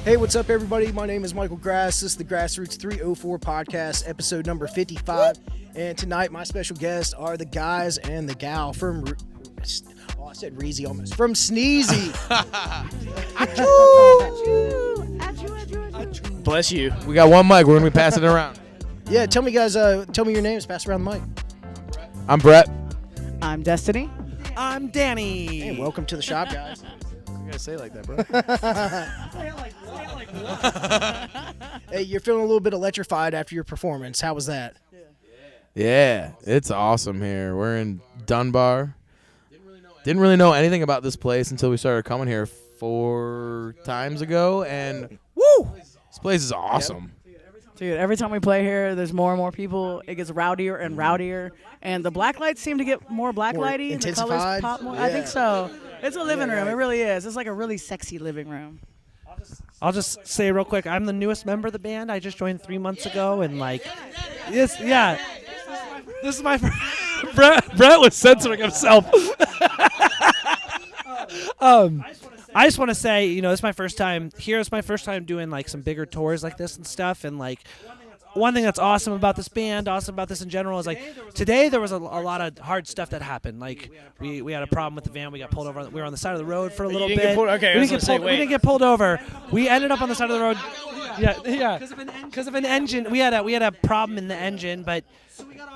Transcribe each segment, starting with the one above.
Hey, what's up, everybody? My name is Michael Grass. This is the Grassroots 304 podcast, episode number 55. And tonight, my special guests are the guys and the gal from... Oh, I said Reezy almost. From Sneezy. Bless you. We got one mic. We're going to be passing it around. Yeah, tell me, guys, tell me your names. Pass around the mic. I'm Brett. I'm Destiny. I'm Danny. Hey, welcome to the shop, guys. You got to say it like that, bro. Hey, you're feeling a little bit electrified after your performance. How was that? Yeah, it's awesome here. We're in Dunbar. Didn't really know anything about this place until we started coming here 4 times ago, and woo! This place is awesome. Dude, every time we play here, there's more and more people. It gets rowdier and rowdier. And the black lights seem to get more blacklighty. The intensified? colors pop more. Yeah. I think so. It's a living room. right. It really is. It's like a really sexy living room. I'll just say real quick, I'm the newest member of the band. I just joined 3 months ago, and this is my first. Brett was censoring himself. I just want to say, this is my first time here. It's my first time doing some bigger tours like this and stuff. And one thing that's awesome about this band, awesome about this in general, is today there was a lot of hard stuff that happened. We had a problem with the van. We got pulled over. We were on the side of the road for a little bit. We didn't get pulled over. We ended up on the side of the road. Yeah. Because of an engine. We had a problem in the engine, but.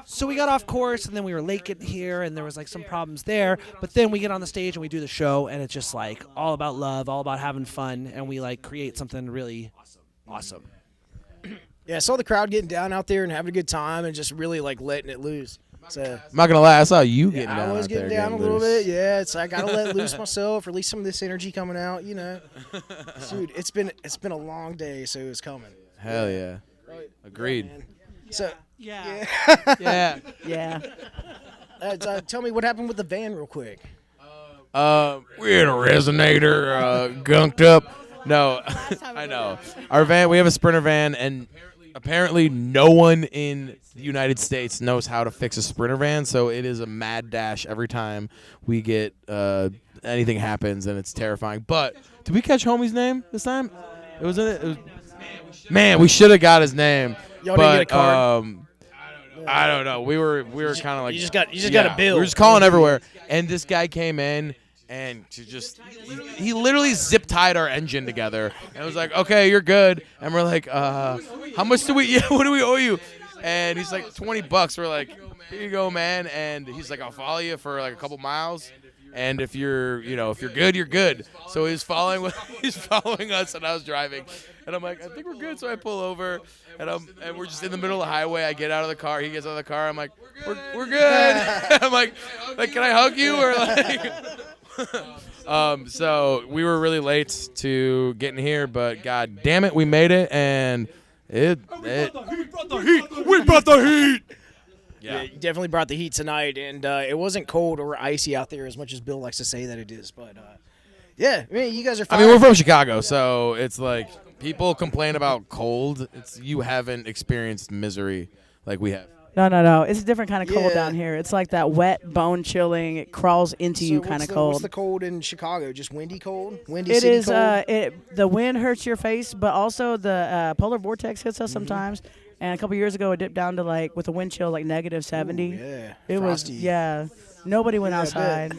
So we got off course, and then we were late getting here, and there was some problems there. But then we get on the stage and we do the show, and it's just all about love, all about having fun, and we create something really awesome. Yeah, I saw the crowd getting down out there and having a good time and just really letting it loose. So I'm not going to lie. I saw you getting down I was out getting there, down a little loose. bit. Yeah, I got to let loose myself, release some of this energy coming out, Dude, it's been a long day, so it's coming. Hell yeah. Agreed. Man. So Yeah. Yeah. Yeah. tell me what happened with the van real quick. We had a resonator gunked up. No, I know. Our van, we have a Sprinter van, and apparently no one in the United States knows how to fix a Sprinter van, so it is a mad dash every time we get anything happens, and it's terrifying. But did we catch homie's name this time? Man, we should have got his name. Y'all didn't get a card? I don't know. We were kind of You just got a bill. We were just calling everywhere, and this guy came in and he literally zip tied our engine together, and was like, "Okay, you're good." And we're like, "How much do we? Yeah, what do we owe you?" And he's like, $20. We're like, "Here you go, man." And he's like, "I'll follow you for a couple miles." And if you're good, you're good. So he's following us, and I was driving, and I'm like, I think we're good. So I pull over, and we're just in the middle of the highway. I get out of the car. He gets out of the car. I'm like, we're good. I'm like, can I hug you or So we were really late to getting here, but god damn it, we made it, and we brought the heat. Yeah, you definitely brought the heat tonight, and it wasn't cold or icy out there as much as Bill likes to say that it is. But yeah, I mean, you guys are fine. I mean, we're from Chicago, so it's people complain about cold. You haven't experienced misery like we have. No. It's a different kind of cold Yeah. down here. It's like that wet, bone chilling, it crawls into you kind of cold. What's the cold in Chicago? Just windy cold? Windy It city is. cold? The wind hurts your face, but also the polar vortex hits us sometimes. And a couple years ago, it dipped down to with a wind chill negative 70. Yeah, It frosty. was nobody went Yeah, I outside.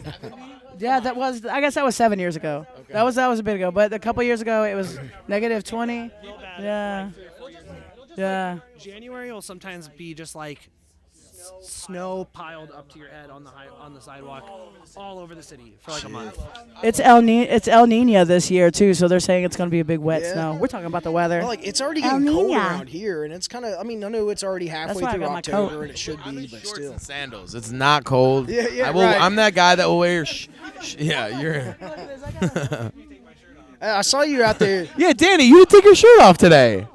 Yeah, I guess that was 7 years ago. Okay. That was a bit ago, but a couple years ago it was negative 20. Yeah. January will sometimes be just snow piled up to your head on the sidewalk all over the city for a month. It's El Niño this year too, so they're saying it's going to be a big wet snow. We're talking about the weather. Well, it's already getting cold around here, and it's kind of. I mean, I know it's already halfway why I through got my October, coat. and it should be, but still. And sandals. It's not cold. Yeah, right. I'm that guy that will wear. You're. I saw you out there. Yeah, Danny, you take your shirt off today.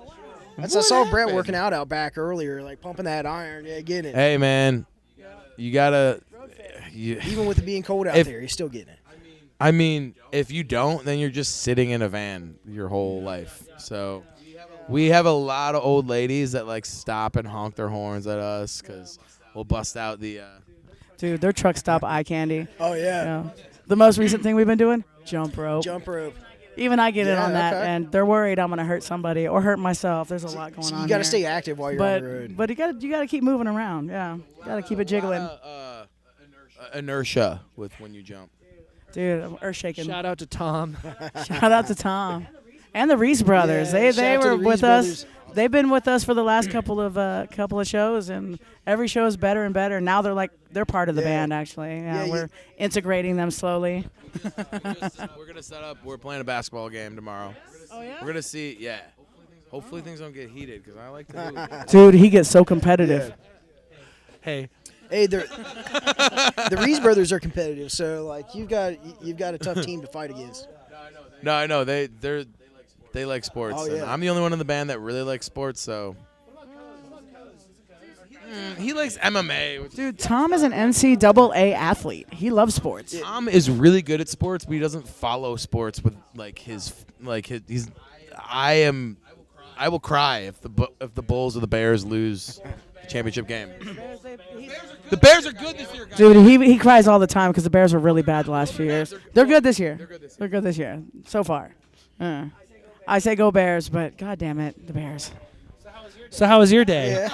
I saw Brett working out back earlier, pumping that iron. Yeah, getting it. Hey, man, you gotta. Even with it being cold out there, he's still getting it. I mean, if you don't, then you're just sitting in a van your whole life. So we have a lot of old ladies that stop and honk their horns at us because we'll bust out the. Dude, their truck stop eye candy. Oh yeah. The most recent thing we've been doing, jump rope. Jump rope. Even I get in on that, okay. and they're worried I'm gonna hurt somebody or hurt myself. There's a lot going So on. you got to here. stay active while you're on the road. But you gotta keep moving around. Yeah, gotta keep it jiggling. Inertia with when you jump. Dude, I'm earth shaking. Shout out to Tom. Shout out to Tom and the Reese brothers. Yeah, They shout out to were the with Reese us. brothers. They've been with us for the last couple of shows, and every show is better and better. Now they're part of the Yeah. band actually. Yeah, Yeah, we're integrating them slowly. We're gonna set up. We're playing a basketball game tomorrow. Oh yeah. We're gonna see. Yeah. Hopefully things don't get heated because I like to hoop. Dude, he gets so competitive. Hey, Hey, the Reese brothers are competitive, so like you've got a tough team to fight against. No, I know they like sports. Oh, And yeah. I'm the only one in the band that really likes sports. So he likes MMA. Which Dude, Tom is an NCAA athlete. He loves sports. Tom is really good at sports, but he doesn't follow sports with he's. I will cry if the Bulls or the Bears lose the championship game. The Bears are good this year, guys. Dude, he cries all the time because the Bears were really bad the last few years. They're good this year. They're good this year so far. I say go Bears, but god damn it, the Bears. so how was your day? Yeah.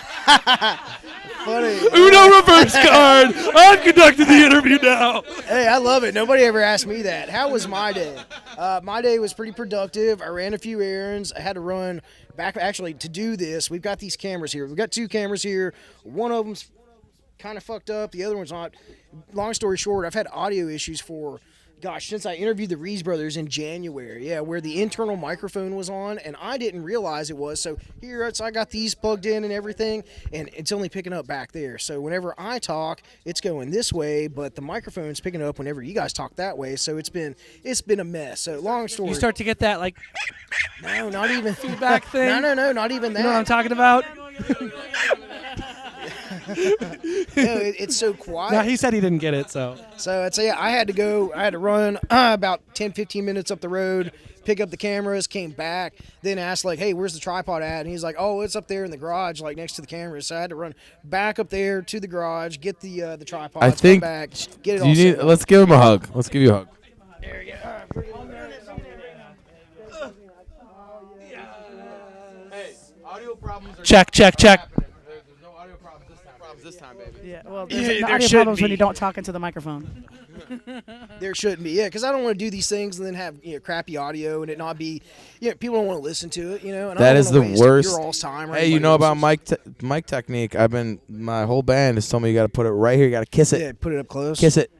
Funny. Uno reverse card. I'm conducting the interview now. Hey, I love it. Nobody ever asked me that. How was my day? My day was pretty productive. I ran a few errands. I had to run back. Actually, to do this, we've got these cameras here. We've got 2 cameras here. One of them's kind of fucked up. The other one's not. Long story short, I've had audio issues for, since I interviewed the Reese brothers in January. Yeah, where the internal microphone was on, and I didn't realize it was. So I got these plugged in and everything, and it's only picking up back there. So whenever I talk, it's going this way, but the microphone's picking up whenever you guys talk that way. So it's been a mess. So long story. You start to get that like No, not even feedback thing. No, not even that. You know what I'm talking about? It's so quiet. No, he said he didn't get it. So So I'd say I had to run about 10, 15 minutes up the road, pick up the cameras, came back, then asked like, hey, where's the tripod at? And he's like, oh, it's up there in the garage, like next to the cameras. So I had to run back up there to the garage, get the tripod, I think come back, get it all you set need. up. Let's give him a hug. Let's give you a hug. Hey, audio problems are check. There's no audio problems this time, baby. Yeah, well, Yeah, there's there audio should problems when be. you don't talk into the microphone. There shouldn't be, because I don't want to do these things and then have crappy audio and it not be, people don't want to listen to it, And I That don't is wanna the waste worst. Your all's time. Or Hey, you anybody know about else's. mic technique? My whole band has told me you got to put it right here. You got to kiss it. Yeah, put it up close. Kiss it.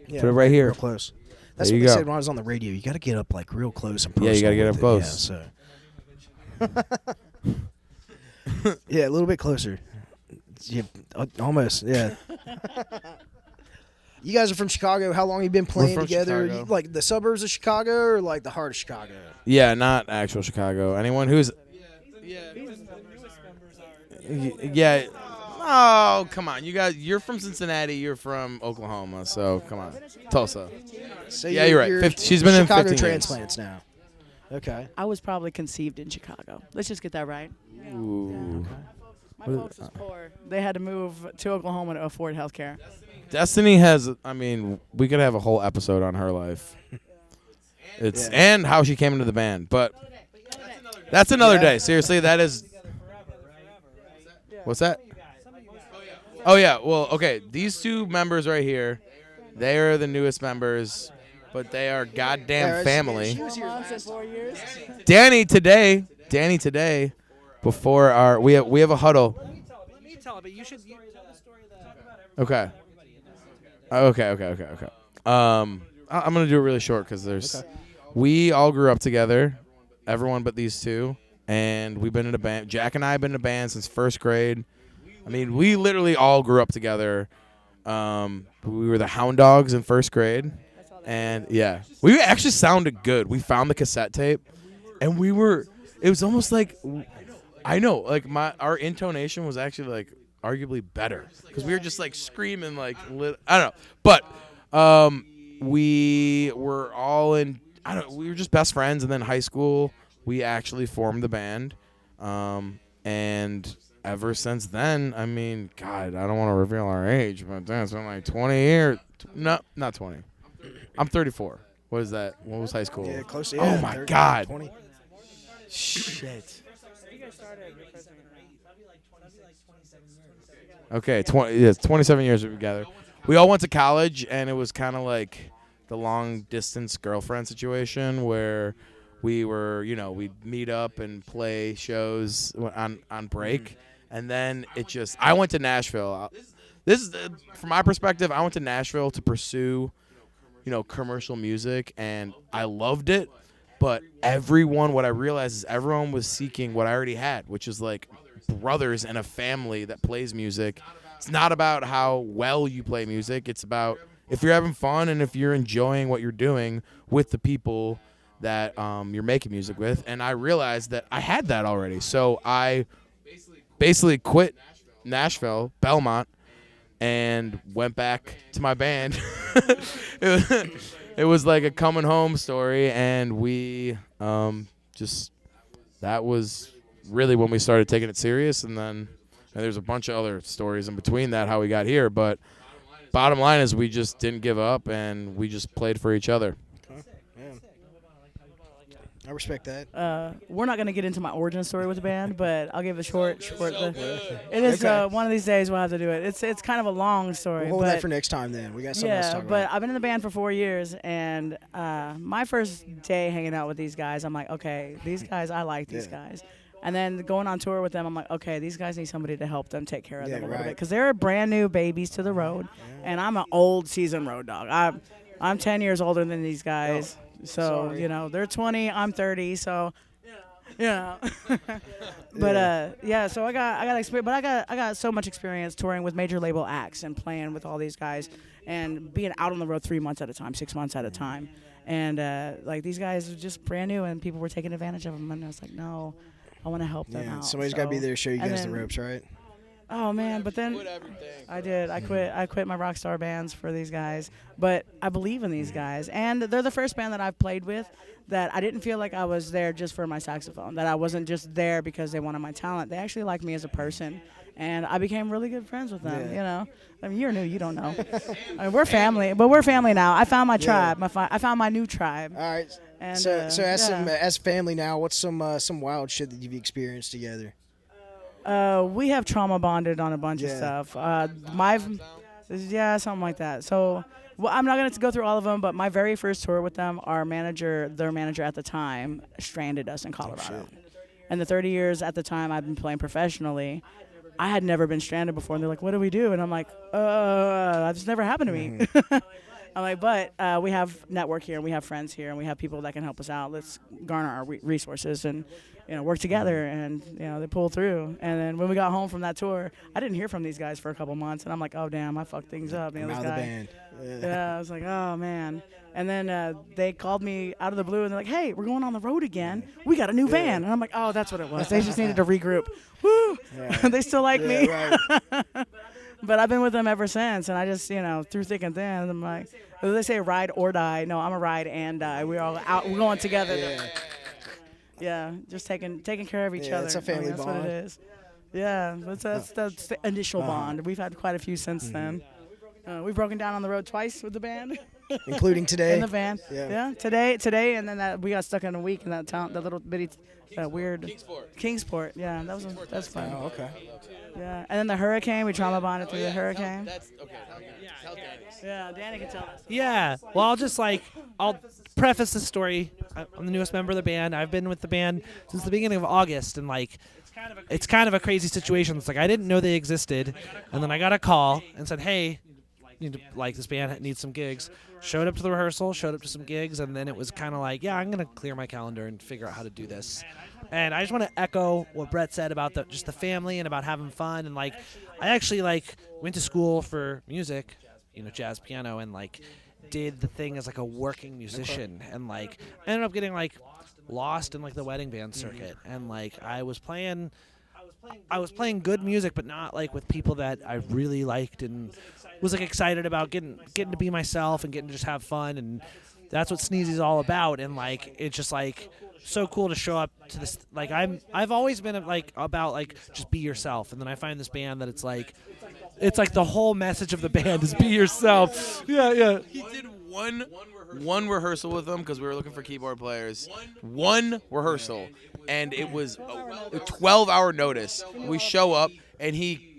Yeah, Put it right here. real close. That's There what you they go. said when I was on the radio. You got to get up like real close and Yeah, personal. you gotta get up with close. Yeah, so. Yeah, a little bit closer. Yeah, almost. Yeah. You guys are from Chicago. How long have you been playing from together? Chicago. Like the suburbs of Chicago or like the heart of Chicago? Yeah, not actual Chicago. Anyone who's. Yeah. Oh, come on. You're from Cincinnati. You're from Oklahoma. So, come on. Tulsa. So Yeah, you're right. She's been in Chicago 15 years. transplants now. Okay. I was probably conceived in Chicago. Let's just get that right. Ooh. My folks was poor. They had to move to Oklahoma to afford health care. Destiny has. I mean, we could have a whole episode on her life. And how she came into the band, but that's another day. Seriously, that is. What's that? Oh yeah. Well, okay. These 2 members right here, they are the newest members, but they are goddamn family. She was here last 4 years. Danny today. Before our we have a huddle. let me tell it, but you should tell the story Okay. Okay. I'm gonna do it really short because there's. We all grew up together, everyone but these 2, and we've been in a band. Jack and I have been in a band since 1st grade. I mean, we literally all grew up together. We were the Hound Dogs in 1st grade, and yeah, we actually sounded good. We found the cassette tape, and we were. It was almost like, I know, like our intonation was actually like arguably better because we were just like screaming like I don't know, but we were all in. We were just best friends, and then high school we actually formed the band, and ever since then, I mean, God, I don't want to reveal our age, but it's been like 20 years. No, not 20. I'm 34. What is that? What was high school? Yeah, close. Oh Yeah, my 30, God. 20. Shit. Okay, 27 years we've been together. We all went to college, and it was kind of like the long distance girlfriend situation where we were, we'd meet up and play shows on break, and then I went to Nashville. This is from my perspective. I went to Nashville to pursue, commercial music, and I loved it. But what I realized is everyone was seeking what I already had, which is like brothers and a family that plays music. It's not about how well you play music. It's about if you're having fun and if you're enjoying what you're doing with the people that you're making music with. And I realized that I had that already. So I basically quit Nashville, Belmont, and went back to my band. It was like a coming home story, and we that was really when we started taking it serious. And then there's a bunch of other stories in between that, how we got here. But bottom line is we just didn't give up, and we just played for each other. I respect that. We're not going to get into my origin story with the band, but I'll give a short. It is one of these days we'll have to do it. It's kind of a long story. We'll hold that for next time then. We got something else to talk but about. I've been in the band for 4 years, and my first day hanging out with these guys, I'm like, okay, these guys, I like these guys. And then going on tour with them, I'm like, okay, these guys need somebody to help them take care of them a little bit. Because they're brand new babies to the road, and I'm an old seasoned road dog. I'm 10 years older than these guys. So, they're 20, I'm 30, so, but, so I got experience, but I got so much experience touring with major label acts and playing with all these guys and being out on the road 3 months at a time, 6 months at a time. And, these guys are just brand new, and people were taking advantage of them, and I was like, no, I want to help them out. Somebody's got to be there to show you guys the ropes, right? Oh man, but then I did. I quit my rock star bands for these guys, but I believe in these guys, and they're the first band that I've played with that I didn't feel like I was there just for my saxophone. That I wasn't just there because they wanted my talent. They actually liked me as a person, and I became really good friends with them. I mean, you're new, you don't know. I mean, we're family, but we're family now. I found my tribe. I found my new tribe. All right. And, so as family now, what's some wild shit that you've experienced together? We have trauma bonded on a bunch of stuff. Something like that. So, I'm not going to go through all of them, but my very first tour with them, their manager at the time, stranded us in Colorado. And the 30 years at the time I've been playing professionally, I had never been stranded before. And they're like, what do we do? And I'm like, that's never happened to me. I'm like, but we have network here, and we have friends here, and we have people that can help us out. Let's garner our resources and work together, and they pull through. And then when we got home from that tour, I didn't hear from these guys for a couple months, and I'm like, oh damn, I fucked things up. I'm out of the band. Yeah, I was like, oh man. And then they called me out of the blue, and they're like, hey, we're going on the road again. We got a new van. And I'm like, oh, that's what it was. They just needed to regroup. Woo! Yeah. They still like me. Right. But I've been with them ever since, and I just, through thick and thin, I'm like, they say ride or die. No, I'm a ride and die. We're all out. We're going together. Yeah, just taking care of each other. It's a family that's bond. That's what it is. Yeah, that's the initial bond. We've had quite a few since then. We've broken down on the road twice with the band. Including today. In the van. Yeah. Today, and then we got stuck in a week in that town, that little bitty, weird. Kingsport. Yeah, that's fun. Oh, okay. Yeah, and then the hurricane, we trauma bonded through the hurricane. Tell Danny. Yeah, Danny can tell us. Yeah, well, I'll preface this story. I'm the newest member of the band. I've been with the band since the beginning of August, and it's kind of a crazy situation. It's like I didn't know they existed, and then I got a call and said, hey, this band needs some gigs. Showed up to the rehearsal, showed up to some gigs, and then it was kind of like, yeah, I'm going to clear my calendar and figure out how to do this. And I just want to echo what Brett said about just the family and about having fun. And I actually went to school for music, jazz piano, and did the thing as a working musician, and ended up getting lost in the wedding band circuit. And I was playing good music, but not with people that I really liked and was excited about getting to be myself and getting to just have fun. And that's what Sneezy's all about. And it's just so cool to show up to this. I've always been about just be yourself. And then I find this band that it's the whole message of the band is be yourself. Yeah. He did one rehearsal with them because we were looking for keyboard players. One rehearsal, and it was a 12-hour notice. We show up, and we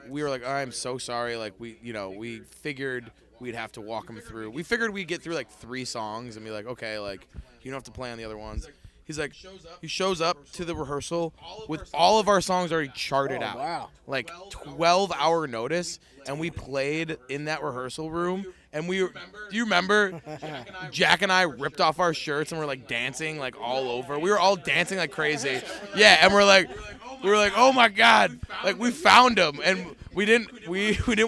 were like, I'm so sorry. Like we figured we'd have to walk him through. We figured we'd get through like 3 songs and be like, okay, like you don't have to play on the other ones. He's like, he shows up to the rehearsal with all of our songs already charted out. Wow. Like 12-hour notice, and we played in that rehearsal room. And do you remember? Jack and I ripped off our shirts and we're like dancing like all over. We were all dancing like crazy. Yeah, and we were like, oh my God, like we found him, and we didn't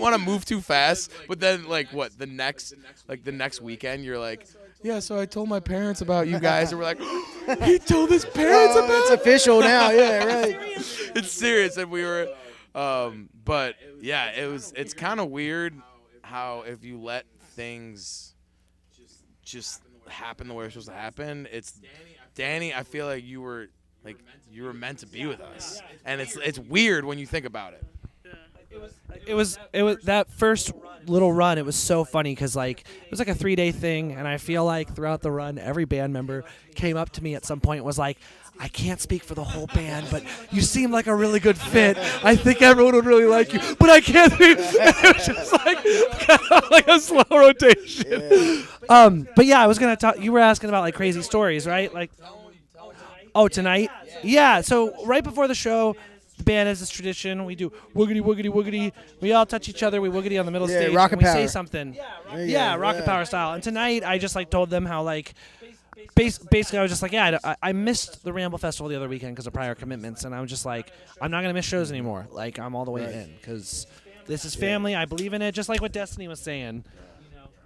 want to move too fast. But then like the next weekend, you're like, yeah, so I told my parents about you guys, and we're like, he told his parents about It's official now. Yeah, right. It's serious, and we were, but yeah, it's kind of weird how if you let things just happen the way it's supposed to happen, it's Danny. I feel like you were meant to be with us, and it's weird when you think about it. It was that first little run. It was so funny because like it was like a 3-day thing, and I feel like throughout the run, every band member came up to me at some point and was like, I can't speak for the whole band, but you seem like a really good fit. I think everyone would really like you, but I can't speak. It was just like a slow rotation. Yeah. But yeah, I was gonna talk. You were asking about like crazy stories, right? Like, oh, tonight? Yeah. So right before the show, the band has this tradition. We do woogity, woogity, woogity. We all touch each other. We woogity on the middle stage. rocket and we power. say something. Yeah, rocket power style. And tonight, I just like told them how like. Basically, I was just like, yeah, I missed the Ramble Festival the other weekend because of prior commitments, and I was just like, I'm not going to miss shows anymore. Like, I'm all the way in because this is family. I believe in it, just like what Destiny was saying.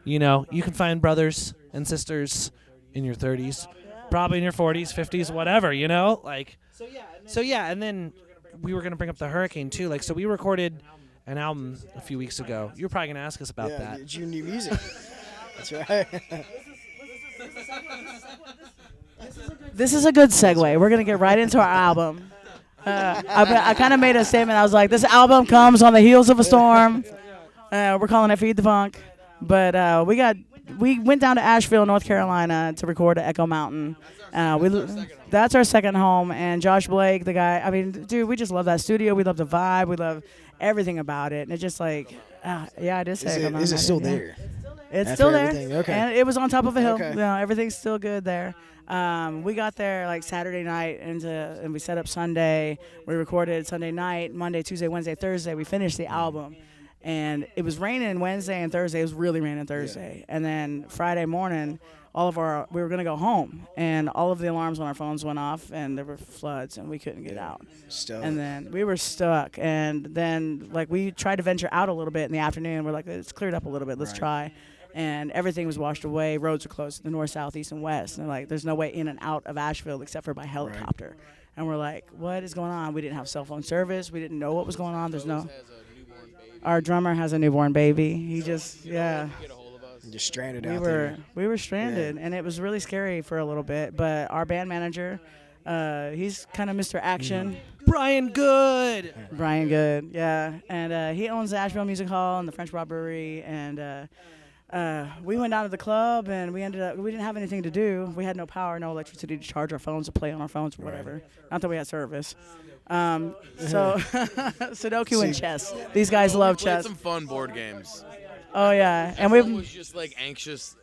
You know, you can find brothers and sisters in your 30s, probably in your 40s, 50s, whatever, you know? Like, so yeah, and then we were going to bring up the hurricane, too. Like, so we recorded an album a few weeks ago. You were probably going to ask us about that. It's your new music. That's right. This is a good segue. We're going to get right into our album. I kind of made a statement. I was like, this album comes on the heels of a storm. We're calling it Feed the Funk. But we went down to Asheville, North Carolina to record at Echo Mountain. That's our second home. And Josh Blake, the guy, I mean, dude, we just love that studio. We love the vibe. We love everything about it. And it's just like, yeah, I did say Echo Mountain. Is it still there? It's After still there. everything, okay. And it was on top of a hill. Okay. You know, everything's still good there. We got there like Saturday night and we set up Sunday. We recorded Sunday night, Monday, Tuesday, Wednesday, Thursday. We finished the album. And it was raining Wednesday and Thursday. It was really raining Thursday. And then Friday morning, we were going to go home. And all of the alarms on our phones went off, and there were floods, and we couldn't get out. Stuck. And then we were stuck. And then, like, we tried to venture out a little bit in the afternoon. We're like, it's cleared up a little bit. Let's try. And everything was washed away. Roads were closed to the north, south, east, and west. And, like, there's no way in and out of Asheville except for by helicopter. Right. And we're like, what is going on? We didn't have cell phone service. We didn't know what was going on. Our drummer has a newborn baby. He just, yeah. Just stranded out there. We were stranded, and it was really scary for a little bit. But our band manager, he's kind of Mr. Action. Brian Good, yeah. And he owns the Asheville Music Hall and the French Broad Brewery. And we went down to the club, and we didn't have anything to do. We had no power, no electricity to charge our phones, to play on our phones or whatever. Not that we had service. So Sudoku and chess. These guys love chess. Some fun board games. Oh yeah, and we was just like anxious,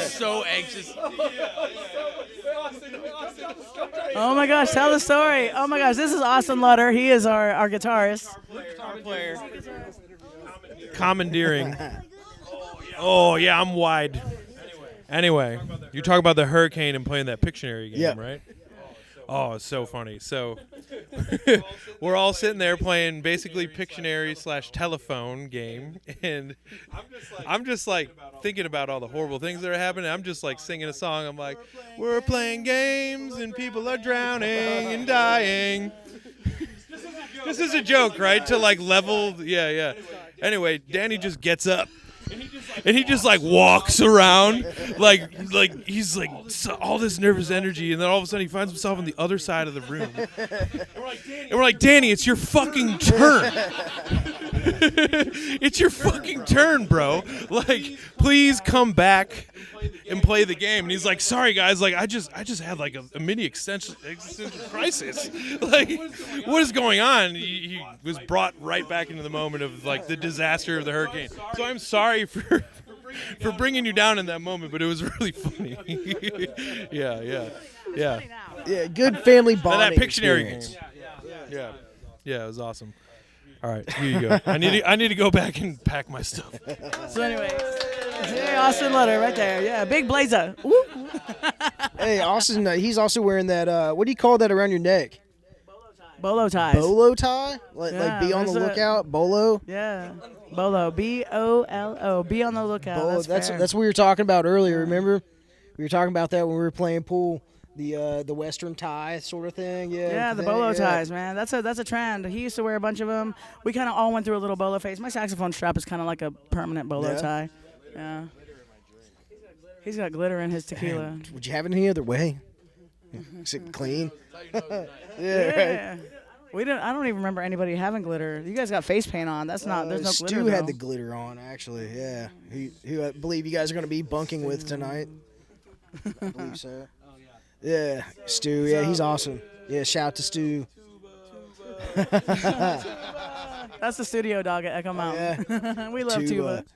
so anxious. Oh my gosh, tell the story. Oh my gosh, this is Austin Lutter. He is our guitarist. Guitar player. Commandeering. Oh yeah, I'm wide. Anyway, you're talking about the hurricane and playing that Pictionary game, right? Oh, it's so funny. So we're all sitting there playing basically Pictionary/telephone game, and I'm just like thinking about all the horrible things that are happening. I'm just like singing a song. I'm like, we're playing games and people are drowning and dying. This is a joke, right? To like level, yeah. Anyway, Danny just gets up. And he just like walks around like he's like all this nervous energy, and then all of a sudden he finds himself on the other side of the room. And we're like, Danny, it's your fucking turn. It's your fucking turn, bro. Like, please come back and play the game. And he's like, sorry guys, like I just had like a mini existential crisis. Like, what is going on? He was brought right back into the moment of like the disaster of the hurricane. So I'm sorry for bringing you down in that moment, but it was really funny. Yeah. Yeah, good family bonding. That Pictionary experience. game. Yeah, it was awesome. All right, here you go. I need to go back and pack my stuff. So anyway, hey, Austin Lutter right there. Yeah, big blazer. Woo. Hey, Austin, he's also wearing that, what do you call that around your neck? Bolo ties. Bolo tie? Like be on the that's lookout? Bolo? Yeah. Bolo. B-O-L-O. Be on the lookout. Bolo. That's fair. That's what we were talking about earlier, remember? We were talking about that when we were playing pool. The Western tie sort of thing, Yeah, the bolo ties, man. That's a trend. He used to wear a bunch of them. We kind of all went through a little bolo phase. My saxophone strap is kind of like a permanent bolo tie. Yeah. He's got glitter in his tequila. Man, would you have it any other way? Is it clean? Yeah. Right. I don't even remember anybody having glitter. You guys got face paint on. That's not. There's no glitter. Stu had the glitter on, actually. Yeah. Who I believe you guys are going to be bunking with tonight. I believe so. Yeah, Stu. Yeah, he's awesome. Yeah, shout out to Stu. That's the studio dog at Echo Mountain. Yeah. We love Tuba.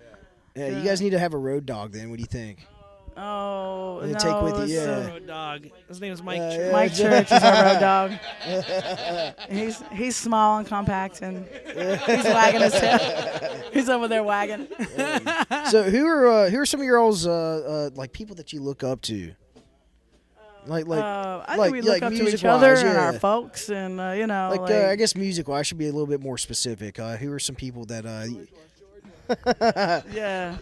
Yeah, you guys need to have a road dog then. What do you think? Oh, And no. take with you, it's, yeah. Road dog. His name is Mike. Yeah. Mike Church is our road dog. He's small and compact, and he's wagging his tail. He's over there wagging. So who are some of your all's like people that you look up to? Like I think we look up to each music-wise, other and yeah. our folks, and you know, Like, I guess music-wise, I should be a little bit more specific. Who are some people that yeah,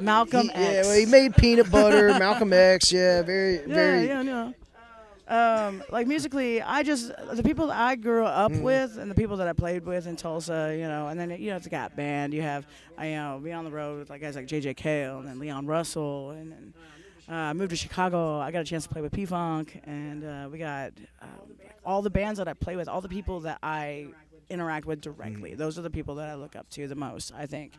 Malcolm X. Yeah, well, he made Peanut Butter, Malcolm X. Yeah, very. Like musically, the people that I grew up with and the people that I played with in Tulsa, you know, and then you have the Gap Band. You have, be on the road with like guys like J.J. Cale and then Leon Russell, and then I moved to Chicago. I got a chance to play with Pivonka, and we got all the bands that I play with, all the people that I interact with directly. Those are the people that I look up to the most, I think.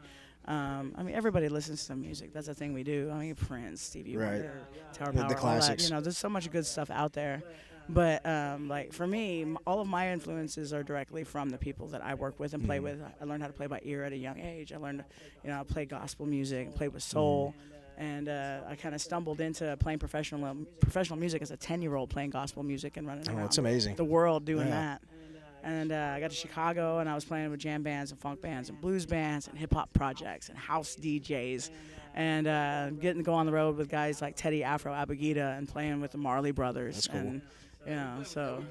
I mean, everybody listens to music. That's the thing we do. I mean, Prince, Stevie Wonder, Tower Power, The classics. all that. You know, there's so much good stuff out there. But like for me, all of my influences are directly from the people that I work with and play with. I learned how to play by ear at a young age. I learned, I play gospel music, played with soul. And I kind of stumbled into playing professional music as a 10-year-old, playing gospel music and running around that's amazing. the world doing that. And I got to Chicago, and I was playing with jam bands and funk bands and blues bands and hip-hop projects and house DJs. And getting to go on the road with guys like Teddy Afro Abagida and playing with the Marley Brothers. That's cool. And, so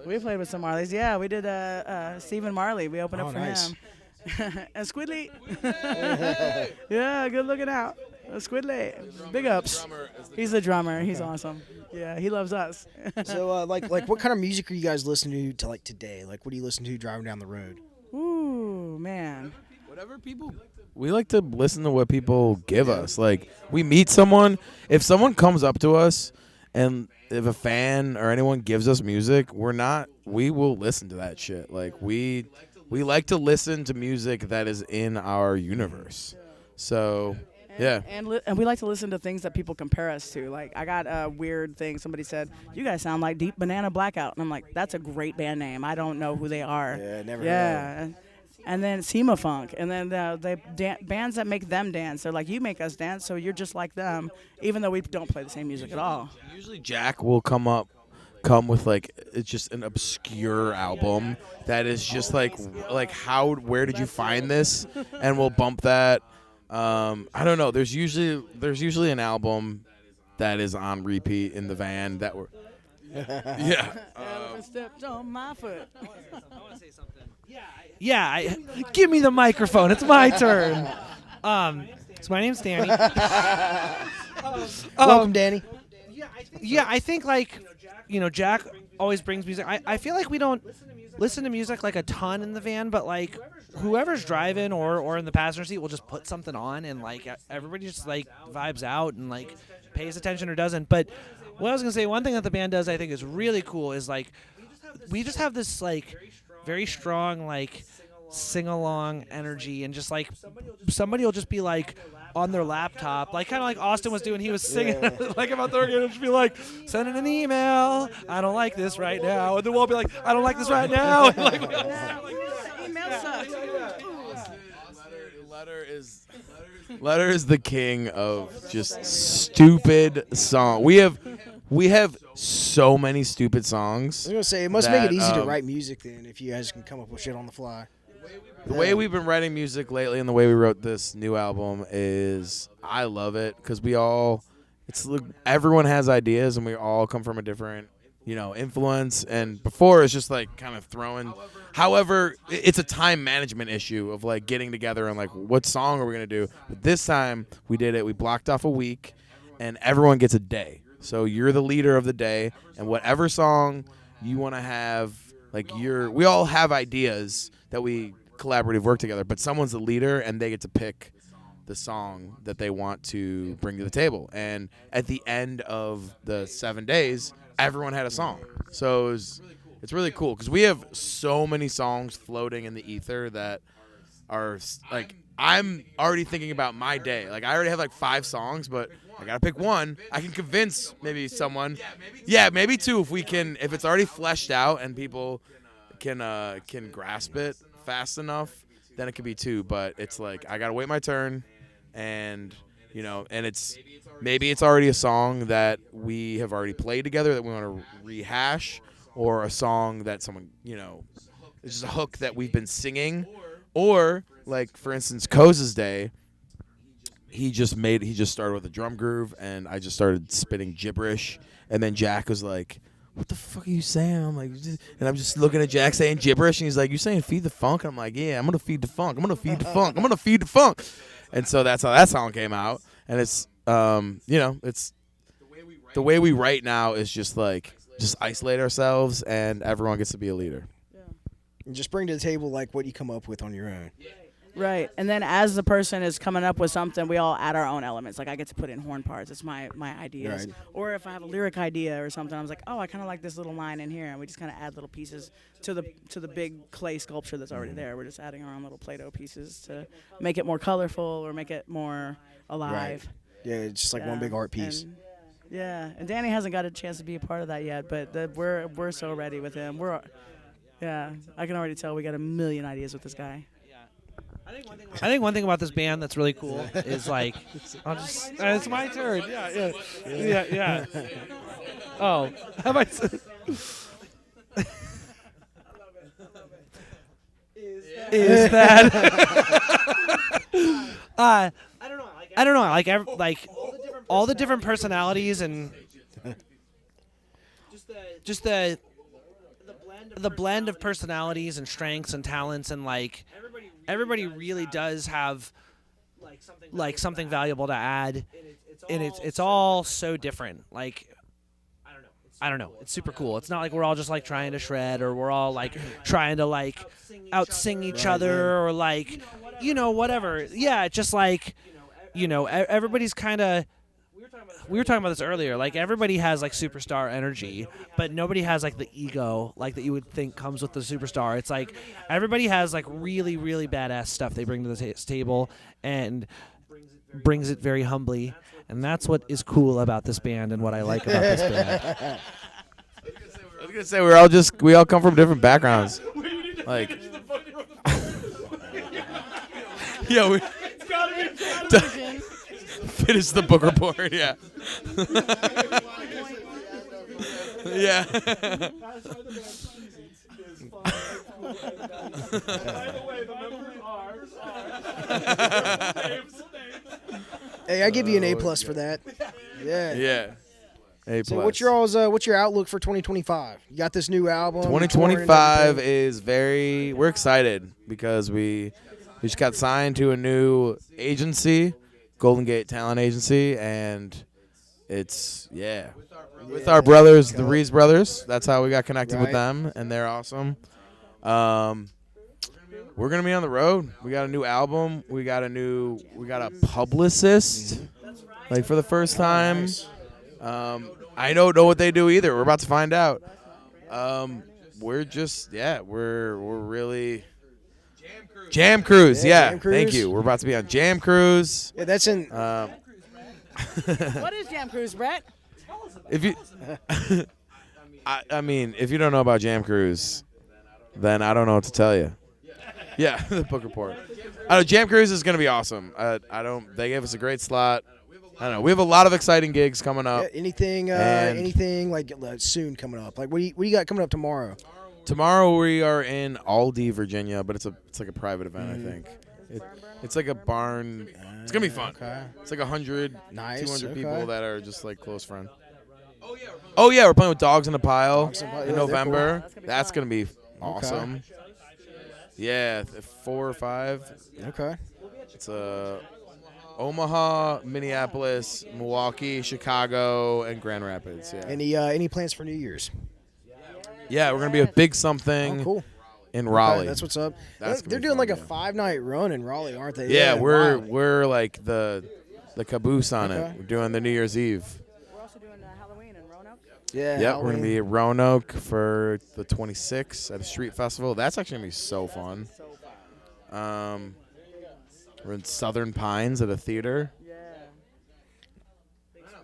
we played with some Marleys. Yeah, we did Stephen Marley. We opened up for him. And Squidly. Yeah, good looking out. Squidly. Big ups. He's the drummer. He's awesome. Yeah, he loves us. So, like, what kind of music are you guys listening to like today? Like, what do you listen to driving down the road? Ooh, man. Whatever people. We like to listen to what people give us. Like, we meet someone. If someone comes up to us, and if a fan or anyone gives us music, we will listen to that shit. Like, we like to listen to music that is in our universe. So. Yeah. And we like to listen to things that people compare us to. Like, I got a weird thing. Somebody said, you guys sound like Deep Banana Blackout. And I'm like, that's a great band name. I don't know who they are. Yeah, never heard. And then Sema Funk. And then bands that make them dance. They're like, you make us dance, so you're just like them, even though we don't play the same music at all. Usually Jack will come with like it's just an obscure album that is just like where did you find this? And we'll bump that. I don't know. There's usually an album that is on repeat in the van that we're. Yeah. Elephant stepped on my foot. I want to say something. Yeah. Give me the microphone. It's my turn. So my name's Danny. Welcome, Danny. I think like, Jack always brings music. I feel like we don't listen to music like a ton in the van, but like whoever's driving or in the passenger seat will just put something on, and like everybody just like vibes out and like pays attention or doesn't. But what I was gonna say, one thing that the band does I think is really cool is like we just have this like very strong like sing along energy, and just like somebody will just be like on their laptop, like kind of like Austin was doing. He was singing like about the organ, and just be like, sending an email. I don't like this right now, and then we'll be like, I don't like this right now. And like, Email sucks. Letter is the king of just stupid song. We have so many stupid songs. I was gonna say it must make it easy to that, write music then if you guys can come up with shit on the fly. The way we've been writing music lately and the way we wrote this new album is, I love it because everyone has ideas and we all come from a different, influence. And before it's just like kind of throwing. However, it's a time management issue of like getting together and like what song are we gonna do. But this time we did it. We blocked off a week, and everyone gets a day. So you're the leader of the day, and whatever song you want to have, like we all have ideas that we collaborative work together, but someone's the leader and they get to pick the song that they want to bring to the table. And at the end of the 7 days, everyone had a song. So it's really cool because we have so many songs floating in the ether that are like, I'm already thinking about my day. Like I already have like 5 songs, but I gotta pick one. I can convince maybe someone. Yeah, maybe 2 if it's already fleshed out and people can grasp it fast enough, then it could be 2. But it's like I gotta wait my turn, and and maybe it's already a song that we have already played together that we want to rehash, or a song that someone it's just a hook that we've been singing, or like for instance Koza's Day. He just started with a drum groove, and I just started spitting gibberish, and then Jack was like, what the fuck are you saying? I'm like, and I'm just looking at Jack saying gibberish, and he's like, you saying feed the funk? And I'm like, yeah, I'm gonna feed the funk. I'm gonna feed the funk. I'm gonna feed the funk. And so that's how that song came out. And it's it's the way we write now is just isolate ourselves, and everyone gets to be a leader. And just bring to the table like what you come up with on your own. Right, and then as the person is coming up with something, we all add our own elements. Like I get to put in horn parts. It's my ideas. Right. Or if I have a lyric idea or something, I was like, oh, I kind of like this little line in here, and we just kind of add little pieces to the big clay sculpture that's already there. We're just adding our own little Play-Doh pieces to make it more colorful or make it more alive. Right. Yeah, it's just like one big art piece. And Danny hasn't got a chance to be a part of that yet, but we're so ready with him. I can already tell we got a million ideas with this guy. I think one thing about this band that's really cool is like, it's my turn. Yeah. Oh, have I? Is that? I don't know. Like all the different personalities and just the blend of personalities and strengths and talents, and like everybody really does have like something valuable to add, and it's all so different. Like I don't know. It's super cool. It's not like we're all just like trying to shred, or we're all like trying to like out sing each other, or like whatever. Yeah, it's just like everybody's kind of. We were talking about this earlier. Like everybody has like superstar energy, but nobody has like the ego like that you would think comes with the superstar. It's like everybody has like really, really badass stuff they bring to the table, and brings it very humbly. And that's what is cool about this band, and what I like about this band. I was gonna say we all come from different backgrounds. Like, yeah, we. Finish the book report, yeah. Yeah. Hey, I give you an A+ for that. Yeah. Yeah. A+. So what's your outlook for 2025? You got this new album. 2025 is we're excited because we just got signed to a new agency, Golden Gate Talent Agency, and it's with our brothers, the Rees brothers. That's how we got connected with them, and they're awesome. We're gonna be on the road. We got a new album. We got a publicist, like for the first time. Nice. I don't know what they do either. We're about to find out. We're just we're really. Jam Cruise, yeah. Jam Cruise. Thank you. We're about to be on Jam Cruise. Yeah, that's in. What is Jam Cruise, Brett? If you, I mean, if you don't know about Jam Cruise, then I don't know what to tell you. Yeah, the book report. Jam Cruise is gonna be awesome. They gave us a great slot. I don't know. We have a lot of exciting gigs coming up. Anything like soon coming up? Like what do you got coming up tomorrow? Tomorrow we are in Aldie, Virginia, but it's like a private event, I think. It's like a barn. It's gonna be fun. Okay. It's like 100, Nice, 200 okay. people that are just like close friends. Oh yeah, we're playing with Dogs in a Pile Dogs in a Pile. in Yeah, they're November. cool. That's gonna be awesome. Yeah, 4 or 5. Okay. It's Omaha, Minneapolis, Milwaukee, Chicago, and Grand Rapids. Yeah. Any plans for New Year's? Yeah, we're gonna be a big something Oh, cool. in Raleigh. Okay, that's what's up. That's gonna They're be doing fun, like a yeah. 5-night run in Raleigh, aren't they? Yeah, Raleigh. we're like the caboose on Okay. it. We're doing the New Year's Eve. We're also doing Halloween in Roanoke. Yeah. Yep, we're gonna Halloween. be at Roanoke for the 26th at a street festival. That's actually gonna be so fun. We're in Southern Pines at a theater. Yeah.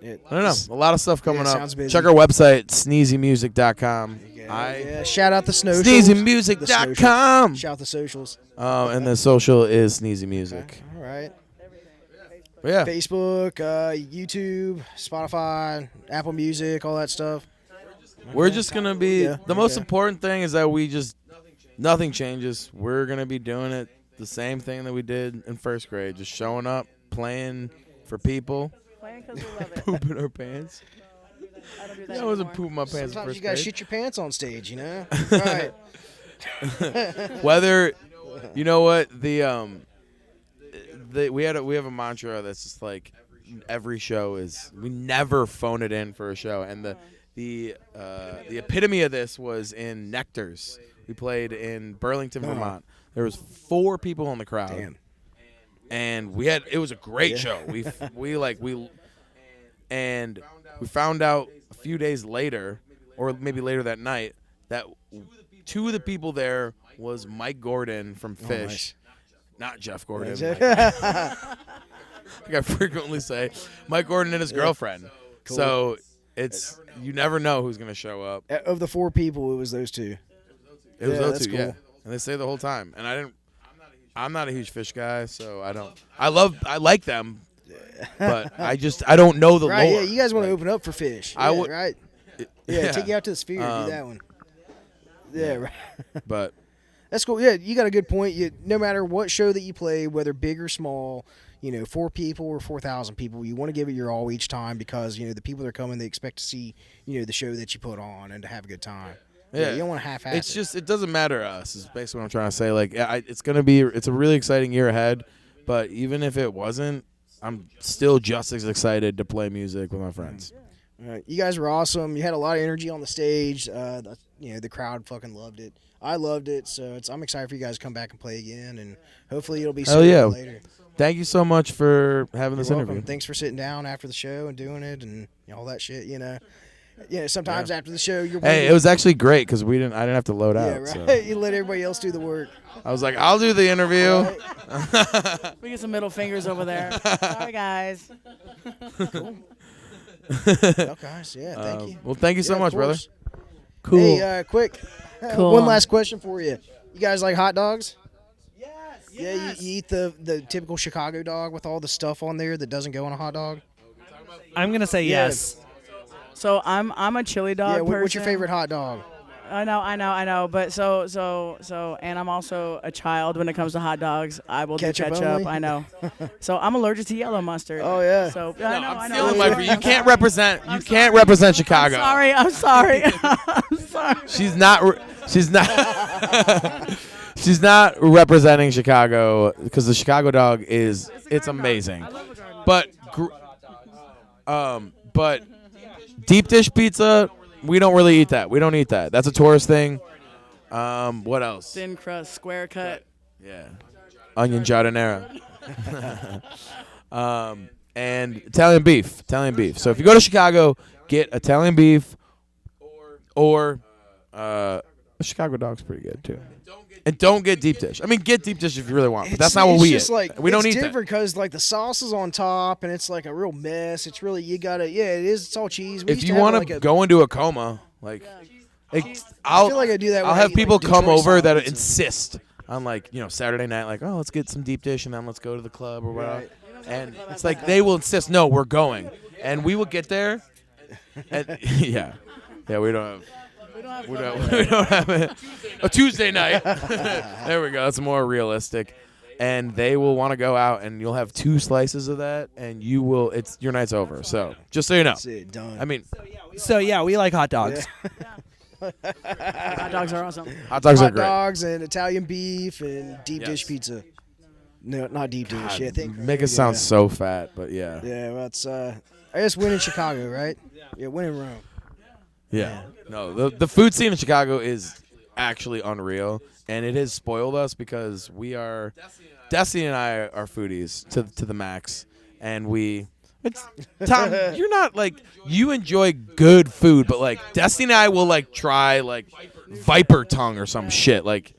I don't know. A lot of stuff coming up. sounds busy. Check our website, sneezymusic.com. Yeah, shout out the socials. Sneezymusic.com. Shout out the socials. And the social is Sneezy Music. All right. But yeah. Facebook, YouTube, Spotify, Apple Music, all that stuff. We're just going to be, Yeah, the most okay. important thing is that nothing changes. We're going to be doing it the same thing that we did in first grade, just showing up, playing for people, Playing 'cause we love it. pooping our pants. I don't do that I wasn't anymore. pooping my pants in Sometimes first you gotta grade. shit your pants on stage, you know? Right. Whether, you know what, we have a mantra that's just like every show is, we never phone it in for a show, and the epitome of this was in Nectar's. We played in Burlington, Vermont. There was 4 people in the crowd. Damn. And it was a great show. We found out a few days later, or maybe later that night, that 2 of the people there was Mike Gordon from Fish, not Jeff Gordon. Like I frequently say, Mike Gordon and his girlfriend. Cool. So you never know who's gonna show up. Of the 4 people, it was those 2. It was Yeah, those that's 2, cool. yeah. And they stayed the whole time. And I'm not a huge Fish guy, so I like them, but I don't know the Right, lore. yeah, you guys want to open up for Fish. I Yeah, would- right? Yeah, take you out to the Sphere, do that one. Yeah, right. But That's cool. Yeah, you got a good point. No matter what show that you play, whether big or small, 4 people or 4,000 people, you want to give it your all each time because, the people that are coming, they expect to see, the show that you put on and to have a good time. yeah, You don't want to half-ass it's it. just it doesn't matter to us. Is basically what I'm trying to say. Like it's a really exciting year ahead. But even if it wasn't, I'm still just as excited to play music with my friends. You guys were awesome. You had a lot of energy on the stage. The crowd fucking loved it. I loved it. So I'm excited for you guys to come back and play again, and hopefully it'll be Hell sooner yeah. than later. Thank you so much for having this You're welcome. interview. Thanks for sitting down after the show and doing it and all that shit. Sometimes after the show, you're Hey, it was actually great because I didn't have to load yeah, out. right. So. You let everybody else do the work. I was like, I'll do the interview. Right? We get some middle fingers over there. Sorry, guys. Well, guys, yeah, thank you. Well, thank you so Yeah, of much, brother. course. Cool. Hey, quick. Cool. One last question for you. You guys like hot dogs? Yeah, you eat the typical Chicago dog with all the stuff on there that doesn't go on a hot dog? I'm gonna say Yeah. yes. So I'm a chili dog Yeah, person. what's your favorite hot dog? I know. But and I'm also a child when it comes to hot dogs. I will Ketchup do ketchup. only? I know. So I'm allergic to yellow mustard. Oh, yeah. So No, I I'm know. feeling my you can't represent Chicago. I'm sorry. I'm sorry. She's not she's not representing Chicago because the Chicago dog it's amazing. But but deep dish pizza, we don't really eat that. We don't eat that. That's a tourist thing. What else? Thin crust, square cut. Yeah. Onion giardiniera. And Italian beef. So if you go to Chicago, get Italian beef or A Chicago dog's pretty good too. And don't get deep dish. I mean, get deep dish if you really want, but that's It's- not what it's we just eat. Like, We don't it's eat that. different because like the sauce is on top and it's like a real mess. It's really you gotta it is. It's all cheese. We If used you have, want like, to a- go into a coma, like, I feel like I do that. I'll when I have eat, people like, come Detroit over that salads and- insist on like Saturday night, like, oh, let's get some deep dish and then let's go to the club or whatever. Right. And it's like they will insist, no, we're going, and we will get there. And, yeah, we don't have. We don't have a Tuesday night. There we go. That's more realistic. And they will want to go out, and you'll have 2 slices of that, and you will. It's your night's over. So just so you know. That's it. Done. I mean, So yeah, we like hot dogs. Hot dogs are awesome. hot dogs are hot great. dogs and Italian beef and deep dish Yes. pizza. No, not deep dish. God, Yeah, I think. make it sound so fat, but yeah. Yeah, well, it's I guess win in Chicago, right? Yeah, win in Rome. Yeah. No, the food scene in Chicago is actually unreal, and it has spoiled us because we are Destiny and I are foodies to the max, and it's Tom, you're not like you enjoy good food, but like Destiny and I will like try like viper tongue or some shit like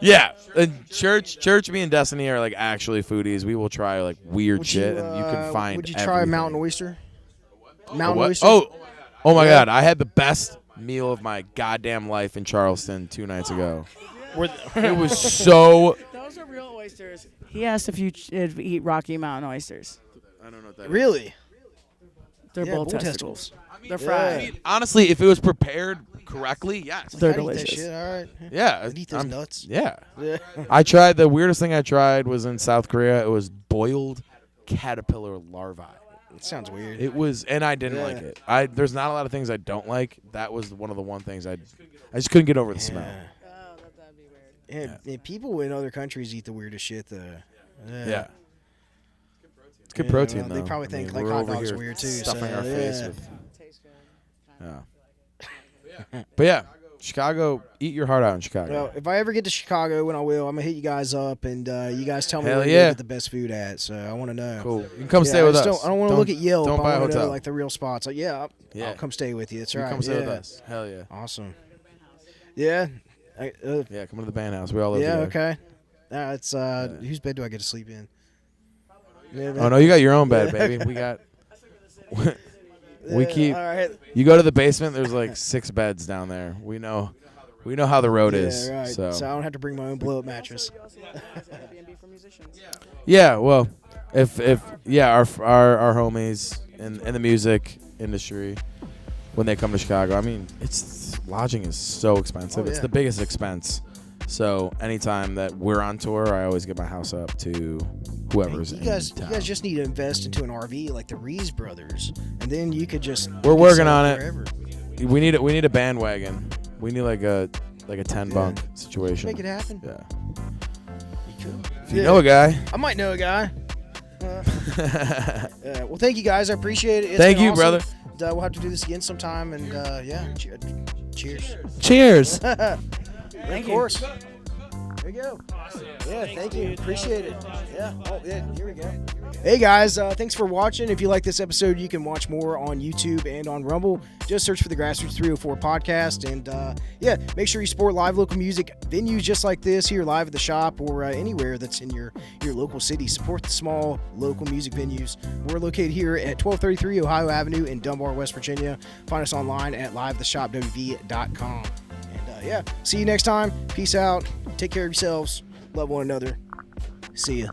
yeah, and church, me and Destiny are like actually foodies. We will try like weird shit, and you can find. Would you try a everything. mountain oyster? A Mountain what? oyster. Oh my Yeah. God! I had the best meal of my goddamn life in Charleston 2 nights ago. It was so. Those are real oysters. He asked if you eat Rocky Mountain oysters. I don't know what that is. Really? They're Yeah, bull bull testicles. They're Yeah. fried. Honestly, if it was prepared correctly, yes. They're I'd eat that delicious. shit, all right. Yeah, I'd eat those I'm- nuts. Yeah, Yeah. I tried. The weirdest thing I tried was in South Korea. It was boiled caterpillar larvae. It sounds weird. It was, and I didn't Yeah. like it. There's not a lot of things I don't like. That was one of the things I just couldn't get over the smell. Yeah, people in other countries eat the weirdest shit, though. Yeah. It's good Yeah, protein, well, though. they probably think, like, we're hot over dogs are here weird, too, Stuffing so, our face yeah. with. Yeah. But yeah, Chicago, eat your heart out in Chicago. Well, if I ever get to Chicago, when I will, I'm gonna hit you guys up, and you guys tell me Hell where you yeah. get the best food at. So I want to know. Cool. You can come Yeah, stay I with just us. I don't want to look at Yelp. Don't buy I a want to know hotel. like the real spots. Like, Yeah. I'll come stay with you. That's You right. come stay yeah. with us. Hell yeah. Awesome. Yeah. Yeah, come to the band house. We all live Yeah. together. Okay. It's whose bed do I get to sleep in? Yeah, Oh no, you got your own bed, baby. We got. We keep. All right. You go to the basement. There's like 6 beds down there. We know how the road is. Yeah, right. So I don't have to bring my own blow up mattress. yeah, well, if our homies in the music industry, when they come to Chicago, I mean, lodging is so expensive. Oh, It's yeah. the biggest expense. So anytime that we're on tour, I always get my house up to whoever's You in guys town. just need to invest into an RV like the Rees brothers, and then you could just. We're you could working sell on it. wherever. We need a bandwagon. We need like a 10 bunk situation. Make it happen. Yeah. You could. If you know a guy. I might know a guy. Well, thank you guys. I appreciate it. It's Thank been you, awesome. brother. We'll have to do this again sometime, and cheers. Cheers. Of course. There you go. Yeah, thank you. Appreciate it. Yeah. Oh, yeah. Here we go. Hey guys, thanks for watching. If you like this episode, you can watch more on YouTube and on Rumble. Just search for the Grassroots 304 podcast, and make sure you support live local music venues just like this here, live at the shop or anywhere that's in your local city. Support the small local music venues. We're located here at 1233 Ohio Avenue in Dunbar, West Virginia. Find us online at livetheshopwv.com. And see you next time. Peace out. Take care of yourselves. Love one another. See ya.